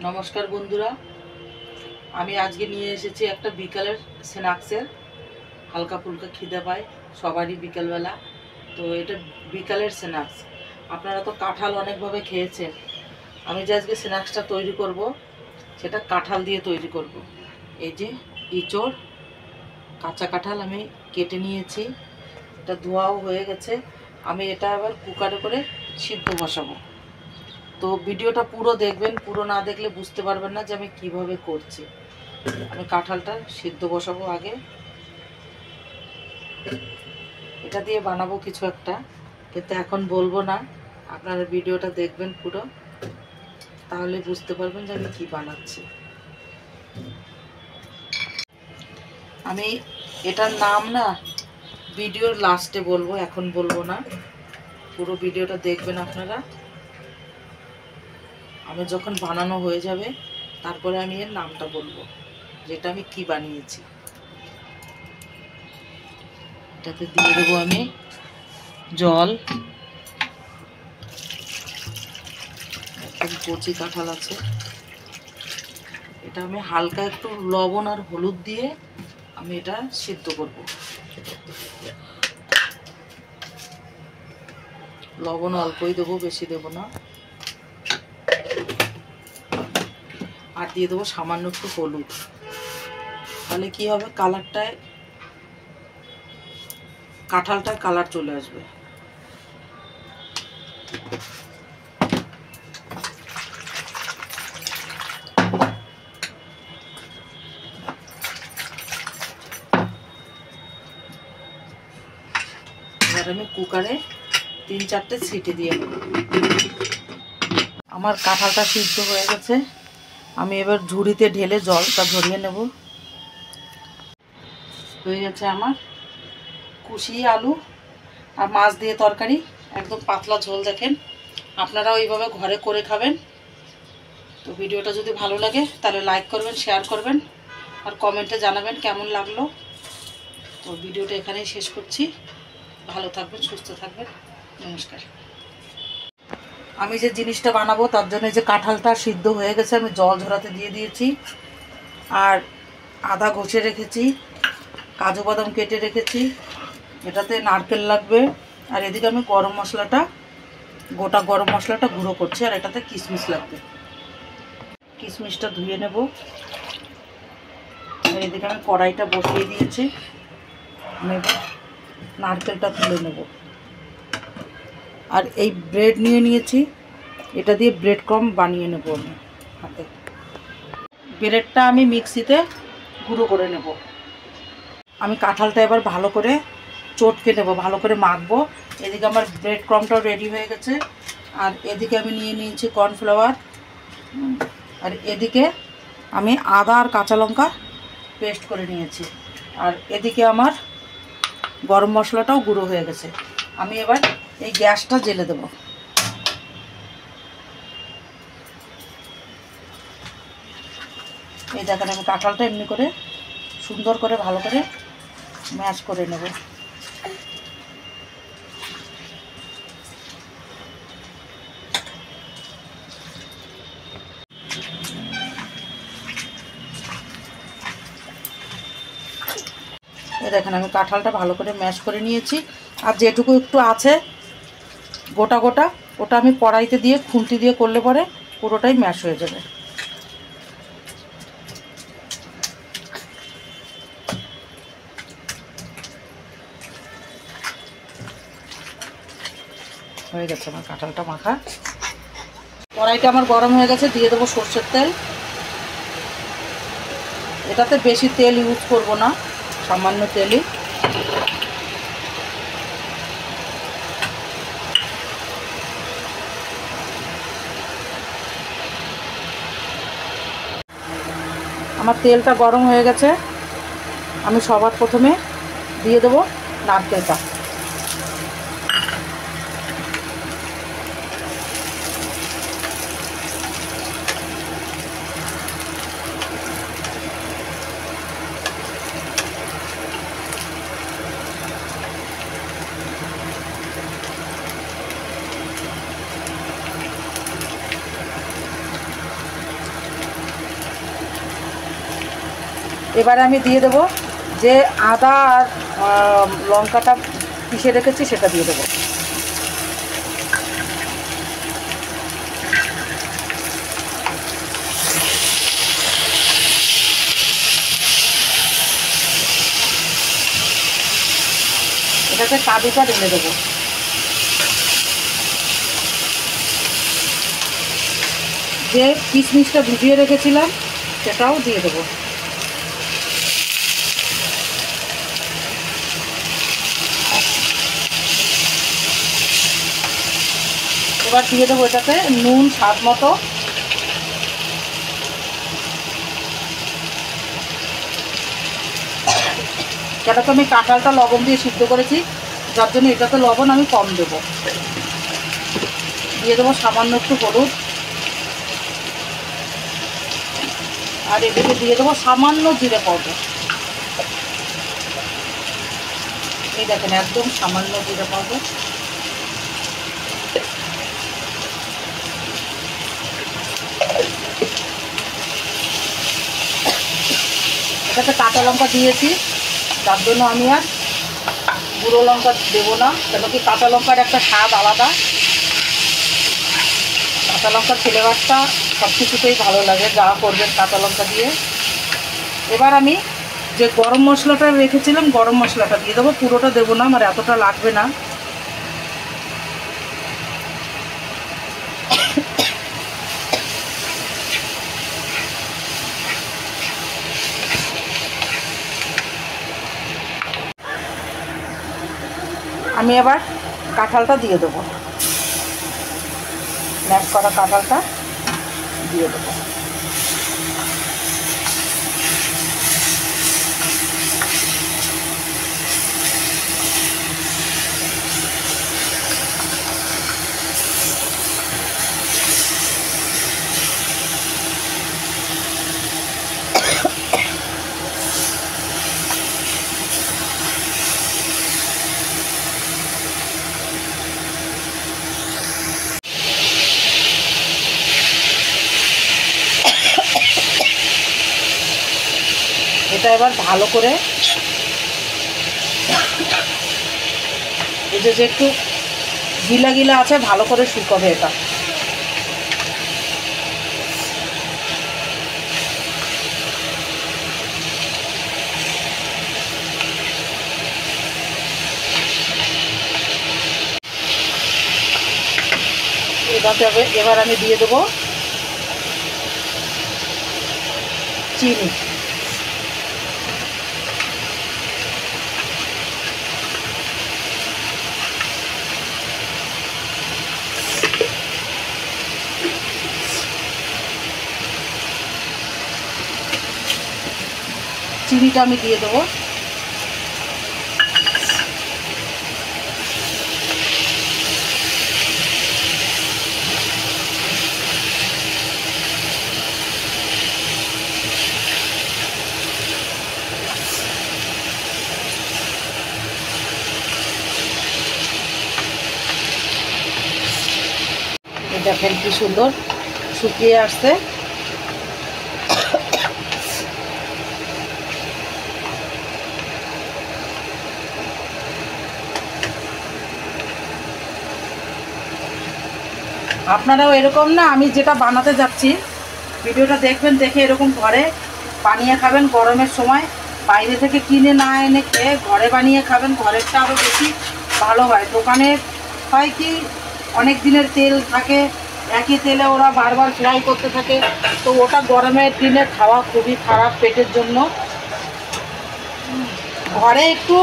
নমস্কার বন্ধুরা, আমি আজকে নিয়ে এসেছি একটা বিকালের স্ন্যাক্সের। হালকা ফুলকা খিদে পায় সবারই বিকালবেলা, তো এটা বিকালের স্ন্যাক্স। আপনারা তো কাঁঠাল অনেকভাবে খেয়েছেন। আমি যে আজকে স্ন্যাক্সটা তৈরি করব সেটা কাঁঠাল দিয়ে তৈরি করব। এই যে ইঁচড়, কাঁচা কাঁঠাল আমি কেটে নিয়েছি, এটা ধোয়াও হয়ে গেছে। আমি এটা আবার কুকারে করে সিদ্ধ বসাবো। তো ভিডিওটা পুরো দেখবেন, পুরো না দেখলে বুঝতে পারবেন না যে আমি কিভাবে করছি। আমি কাঁঠালটা সিদ্ধ বসাবো আগে, এটা দিয়ে বানাবো কিছু একটা, কিন্তু এখন বলবো না। আপনারা ভিডিওটা দেখবেন পুরো, তাহলে বুঝতে পারবেন যে আমি কি বানাচ্ছি। আমি এটার নাম না ভিডিওর লাস্টে বলবো, এখন বলবো না। পুরো ভিডিওটা দেখবেন আপনারা। আমি যখন বানানো হয়ে যাবে তারপরে আমি এর নামটা বলবো, যেটা আমি কি বানিয়েছি। এটাতে দিয়ে দেবো আমি জল। একদম কচি কাঁঠাল আছে, এটা আমি হালকা একটু লবণ আর হলুদ দিয়ে আমি এটা সিদ্ধ করব। লবণ অল্পই দেবো, বেশি দেবো না। আর দিয়ে দেবো সামান্য একটু হলুদ, তাহলে কি হবে, কালারটায় কাঁঠালটার কালার চলে আসবে। এবার আমি কুকারে 3-4টে সিটি দিয়ে নেব। আমার কাঁঠালটা সিদ্ধ হয়ে গেছে, আমি এবার ঝুড়িতে ঢেলে জলটা ঝরিয়ে নেব। হয়ে গেছে আমার কুশি আলু আর মাছ দিয়ে তরকারি, একদম পাতলা ঝোল। দেখেন, আপনারাও এইভাবে ঘরে করে খাবেন। তো ভিডিওটা যদি ভালো লাগে তাহলে লাইক করবেন, শেয়ার করবেন, আর কমেন্টে জানাবেন কেমন লাগলো। তো ভিডিওটা এখানেই শেষ করছি। ভালো থাকবেন, সুস্থ থাকবেন, নমস্কার। আমি যে জিনিসটা বানাবো তার জন্য যে কাঁঠালটা সিদ্ধ হয়ে গেছে, আমি জল ঝরাতে দিয়ে দিয়েছি, আর আদা ঘষে রেখেছি, কাজু বাদাম কেটে রেখেছি, এটাতে নারকেল লাগবে, আর এদিকে আমি গরম মশলাটা, গোটা গরম মশলাটা গুঁড়ো করছি, আর এটাতে কিশমিশ লাগবে। কিশমিশটা ধুয়ে নেব। আর এদিকে আমি কড়াইটা বসিয়ে দিয়েছি, নেব নারকেলটা তুলে নেব। আর এই ব্রেড নিয়ে নিয়েছি, এটা দিয়ে ব্রেড ক্রাম্ব বানিয়ে নেব আমি হাতে। ব্রেডটা আমি মিক্সিতে গুঁড়ো করে নেব। আমি কাঁঠালটা এবার ভালো করে চটকে নেব, ভালো করে মাখবো। এদিকে আমার ব্রেড ক্রাম্বটাও রেডি হয়ে গেছে, আর এদিকে আমি নিয়ে নিয়েছি কর্নফ্লাওয়ার, আর এদিকে আমি আদা আর কাঁচা লঙ্কা পেস্ট করে নিয়েছি, আর এদিকে আমার গরম মশলাটাও গুঁড়ো হয়ে গেছে। আমি এবার এই গ্যাসটা জ্বেলে দেব। এই দেখেন, আমি কাঁঠালটা এমনি করে সুন্দর করে ভালো করে ম্যাশ করে নেব। এই দেখেন, আমি কাঁঠালটা ভালো করে ম্যাশ করে নিয়েছি, আর যেটুকু একটু আছে গোটা গোটা, ওটা আমি কড়াইতে দিয়ে খুন্তি দিয়ে করলে পরে পুরোটাই ম্যাশ হয়ে যাবে। হয়ে গেছে আমার কাঁঠালটা মাখা। কড়াইটা আমার গরম হয়ে গেছে, দিয়ে দেবো সর্ষের তেল। এটাতে বেশি তেল ইউজ করব না, সামান্য তেলই। আমার তেলটা গরম হয়ে গেছে, আমি সবার প্রথমে দিয়ে দেবো নারকেলটা। এবারে আমি দিয়ে দেব যে আদা আর লঙ্কাটা পিষে রেখেছি সেটা দিয়ে দেবো। এটাকে কাজুটা ঢেলে দেবো। যে কিশমিশটা ভিজিয়ে রেখেছিলাম সেটাও দিয়ে দেবো। এবার দিয়ে দেবো এটাতে নুন স্বাদ মতো। এটা তো আমি কাঁঠালটা লবণ দিয়ে সিদ্ধ করেছি, যার জন্য এটাতে লবণ আমি কম দেবো। দিয়ে দেবো সামান্য একটু হলুদ, আর এদিকে দিয়ে দেবো সামান্য জিরে পাউডার। এই দেখেন একদম সামান্য জিরে পাউডার। এটাতে কাঁচা লঙ্কা দিয়েছি, তার জন্য আমি আর গুঁড়ো লঙ্কা দেবো না, কেন কি কাঁচা লঙ্কার একটা স্বাদ আলাদা। কাঁচা লঙ্কার ফ্লেভারটা সব কিছুতেই ভালো লাগে, যা করবেন কাঁচা লঙ্কা দিয়ে। এবার আমি যে গরম মশলাটা রেখেছিলাম গরম মশলাটা দিয়ে দেবো। পুরোটা দেবো না, আমার এতটা লাগবে না। আমি এবার কাঁঠালটা দিয়ে দেবো, ম্যাশ করা কাঁঠালটা দিয়ে দেবো। এটা এবার ভালো করে এই যে একটু গিলা গিলা আছে ভালো করে শুকাবে এটা। এবার আমি দিয়ে দেবো চিনি। চিনিটা আমি দিয়ে দেবো। দেখেন কি সুন্দর শুকিয়ে আসছে। আপনারাও এরকম না, আমি যেটা বানাতে যাচ্ছি ভিডিওটা দেখবেন, দেখে এরকম ঘরে বানিয়ে খাবেন। গরমের সময় বাইরে থেকে কিনে না এনে খেয়ে ঘরে বানিয়ে খাবেন, ঘরেরটা আরও বেশি ভালো হয়। দোকানে হয় কি অনেক দিনের তেল থাকে, একই তেলে ওরা বারবার ফ্রাই করতে থাকে, তো ওটা গরমের দিনে খাওয়া খুবই খারাপ পেটের জন্য। ঘরে একটু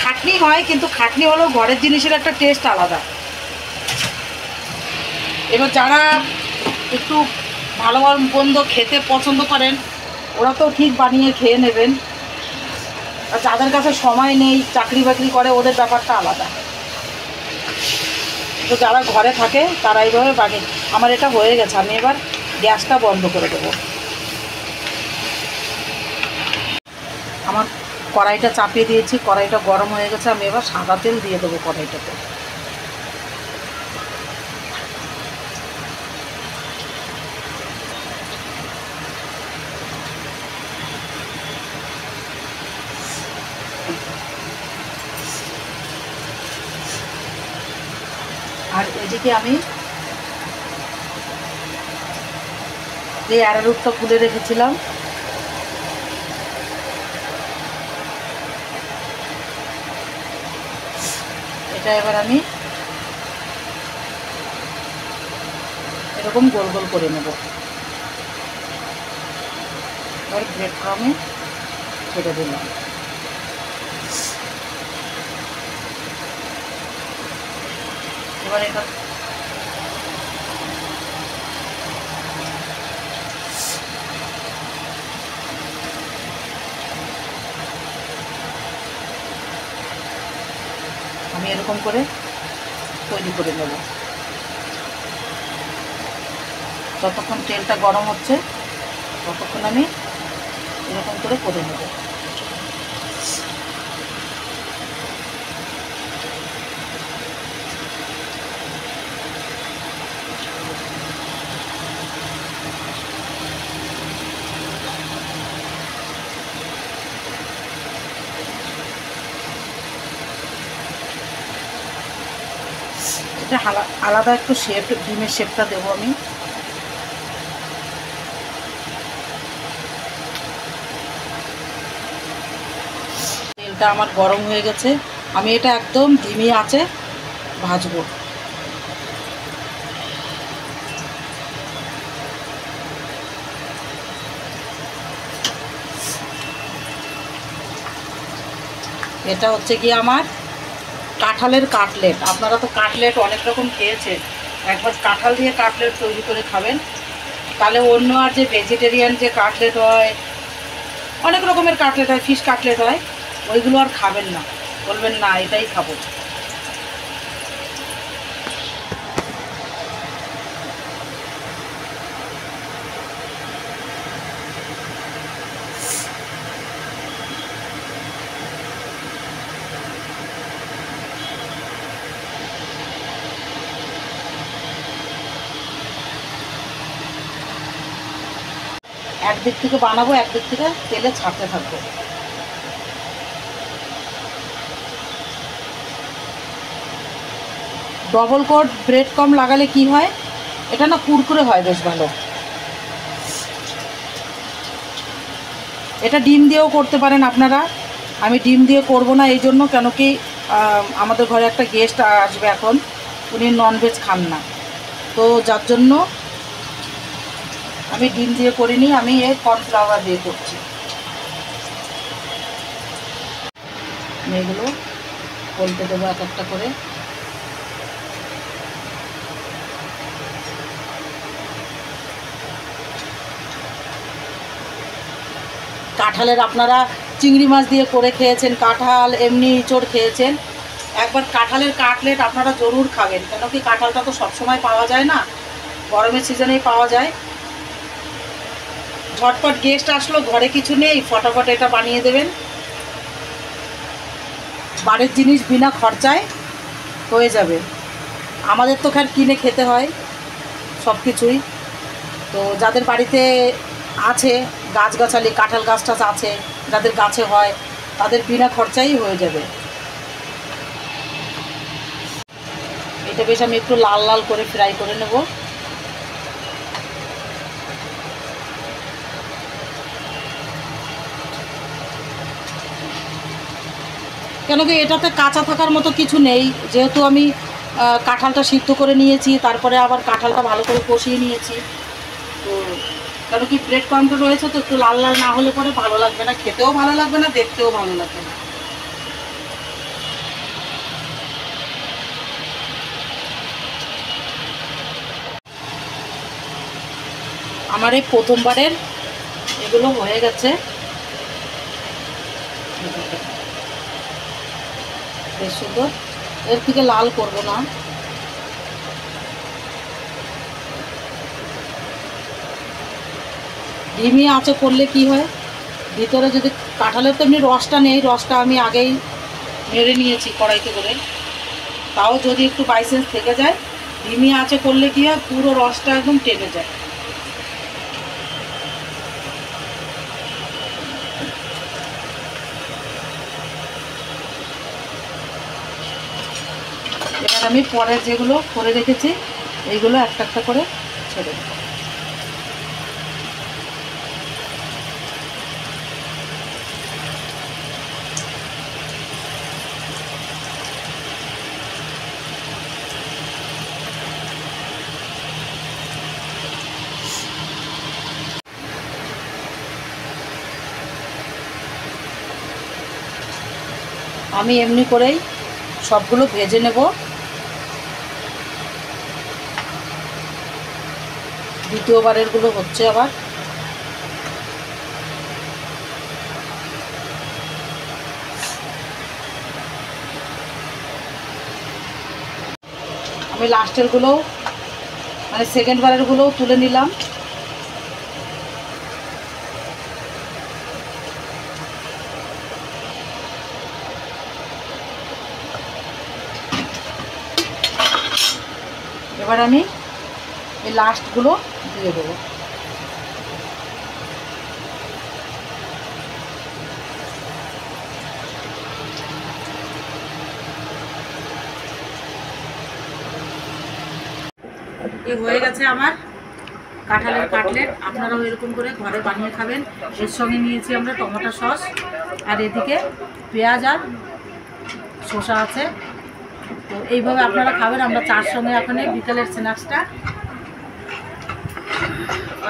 খাটনি হয়, কিন্তু খাটনি হলেও ঘরের জিনিসের একটা টেস্ট আলাদা। এবার যারা একটু ভালো মন্দ খেতে পছন্দ করেন ওরা তো ঠিক বানিয়ে খেয়ে নেবেন, আর যাদের কাছে সময় নেই, চাকরি বাকরি করে, ওদের ব্যাপারটা আলাদা। তো যারা ঘরে থাকে তারা এইভাবে বানিয়ে। আমার এটা হয়ে গেছে, আমি এবার গ্যাসটা বন্ধ করে দেবো। আমার কড়াইটা চাপিয়ে দিয়েছি, কড়াইটা গরম হয়ে গেছে। আমি এবার সাদা তেল দিয়ে দেবো কড়াইটাতে। আর এদিকে আমি এই অ্যারারুটটা গুলে রেখেছিলাম, এটা এবার আমি এরকম গোল গোল করে নেব। এবার ব্রেড ক্রামে ছেড়ে দিলাম। এবার এটা আমি এরকম করে তৈরি করে নেব। যতক্ষণ তেলটা গরম হচ্ছে ততক্ষণ আমি এরকম করে নেব। এটা আলাদা একটু শেপ, ডিমের শেপটা দেবো আমি। তেলটা আমার গরম হয়ে গেছে, আমি এটা একদম ধিমি আঁচে ভাজবো। এটা হচ্ছে কি আমার কাঁঠালের কাটলেট। আপনারা তো কাটলেট অনেক রকম খেয়েছেন, একবার কাঁঠাল দিয়ে কাটলেট তৈরি করে খাবেন, তাহলে অন্য আর যে ভেজিটেরিয়ান যে কাটলেট হয়, অনেক রকমের কাটলেট হয়, ফিশ কাটলেট হয়, ওইগুলো আর খাবেন না, বলবেন না এটাই খাবো। একদিক থেকে বানাবো, একদিক থেকে তেলে ছাড়তে থাকবো। ডবল কোট ব্রেড ক্রাম্ব লাগালে কি হয়, এটা না কুরকুরে হয় বেশ ভালো। এটা ডিম দিয়েও করতে পারেন আপনারা, আমি ডিম দিয়ে করব না এই জন্য, কেন কি আমাদের ঘরে একটা গেস্ট আসবে এখন, উনি ননভেজ খান না, তো যার জন্য আমি ডিম দিয়ে করিনি, আমি এই কর্নফ্লাওয়ার দিয়ে করছি। এগুলো বলতে দেবো এক একটা করে। কাঁঠালের আপনারা চিংড়ি মাছ দিয়ে করে খেয়েছেন, কাঁঠাল এমনি ইঁচড় খেয়েছেন, একবার কাঁঠালের কাটলেট আপনারা জরুর খাবেন, কেন কি কাঁঠালটা তো সবসময় পাওয়া যায় না, গরমের সিজনেই পাওয়া যায়। ঝটপট গেস্ট আসলো, ঘরে কিছু নেই, ফটাফট এটা বানিয়ে দেবেন, বাড়ির জিনিস বিনা খরচায় হয়ে যাবে। আমাদের তো খার কিনে খেতে হয় সব কিছুই, তো যাদের বাড়িতে আছে গাছগাছালি, কাঁঠাল গাছ টাছ আছে, যাদের গাছে হয়, তাদের বিনা খরচাই হয়ে যাবে। এটা বেশ আমি একটু লাল লাল করে ফ্রাই করে নেব। কেন কি এটাতে কাঁচা থাকার মতো কিছু নেই, যেহেতু আমি কাঁঠালটা সিদ্ধ করে নিয়েছি, তারপরে আবার কাঁঠালটা ভালো করে কষিয়ে নিয়েছি, তো কেন কি ব্রেড ক্রাম্বটা রয়েছে, তো একটু লাল লাল না হলে পরে ভালো লাগবে না, খেতেও ভালো লাগবে না, দেখতেও ভালো লাগবে না। আমার এই প্রথমবারের এগুলো হয়ে গেছে, বেশ সুন্দর, এর থেকে লাল করব না। ডিমি আঁচে করলে কি হয়, ভিতরে যদি কাঁঠালের তো এমনি রসটা নেই, রসটা আমি আগেই নেড়ে নিয়েছি কড়াইতে করে, তাও যদি একটু বাইসেন্স থেকে যায়, ডিমি আঁচে করলে কি হয়, পুরো রসটা একদম টেনে যায়। এবার এবার আমি পরে যেগুলো করে রেখেছি এইগুলো একটা একটা করে ছেড়ে দেবো। আমি এমনি করেই সবগুলো ভেজে নেব। দ্বিতীয়বারেরগুলো হচ্ছে আবার। আমি লাস্টেরগুলো মানে সেকেন্ড বারেরগুলোও তুলে নিলাম। এবার আমি এই লাস্টগুলো দিয়ে দেবো। এই হয়ে গেছে আমার কাঁঠালের কাটলেট। আপনারাও এরকম করে ঘরে বানিয়ে খাবেন। এর সঙ্গে নিয়েছি আমরা টমেটো সস, আর এদিকে পেঁয়াজ আর শসা আছে। তো এইভাবে আপনারা খাবেন। আমরা চার সঙ্গে এখন বিকেলের স্ন্যাক্সটা।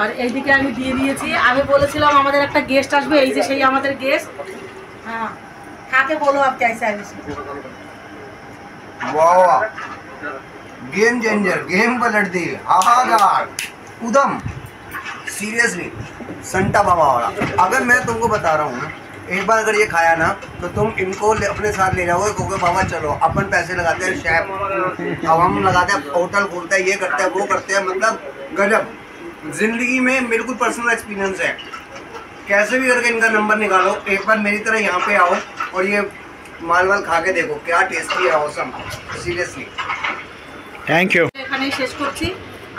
আর এইদিকে আমি দিয়ে দিয়েছি, আমি বলেছিলাম আমাদের একটা গেস্ট আসবে, এই যে সেই আমাদের গেস্ট। হ্যাঁ, খাকে বলো আপ कैसे आए? वाह, गेम चेंजर, गेम पलट दी। हाहाकार उदम, सीरियसली संटा बाबा वाला। अगर मैं तुमको बता रहा हूँ एक बार अगर ये खाया ना तो तुम इनको अपने साथ ले जाओगे, क्योंकि बाबा चलो अपन पैसे लगाते हैं, शेफ अब हम लगाते हैं, होटल खोलते हैं, ये करते हैं वो करते हैं, मतलब गजब। जिंदगी में बिल्कुल पर्सनल एक्सपीरियंस है। कैसे भी करके इनका नंबर निकालो, एक बार मेरी तरह यहाँ पे आओ और ये माल वाल खा के देखो, क्या टेस्टी है, ऑसम, सीरियसली। Thank you. এখানেই শেষ করছি।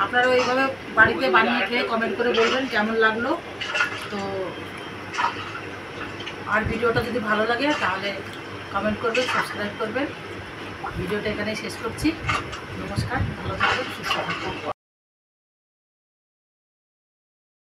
আপনারাও এইভাবে বাড়িতে বানিয়ে খেয়ে কমেন্ট করে বলবেন কেমন লাগলো। তো আর ভিডিওটা যদি ভালো লাগে তাহলে কমেন্ট করবেন, সাবস্ক্রাইব করবেন। ভিডিওটা এখানেই শেষ করছি। নমস্কার, ভালো থাকবেন, সুস্থ থাকবেন।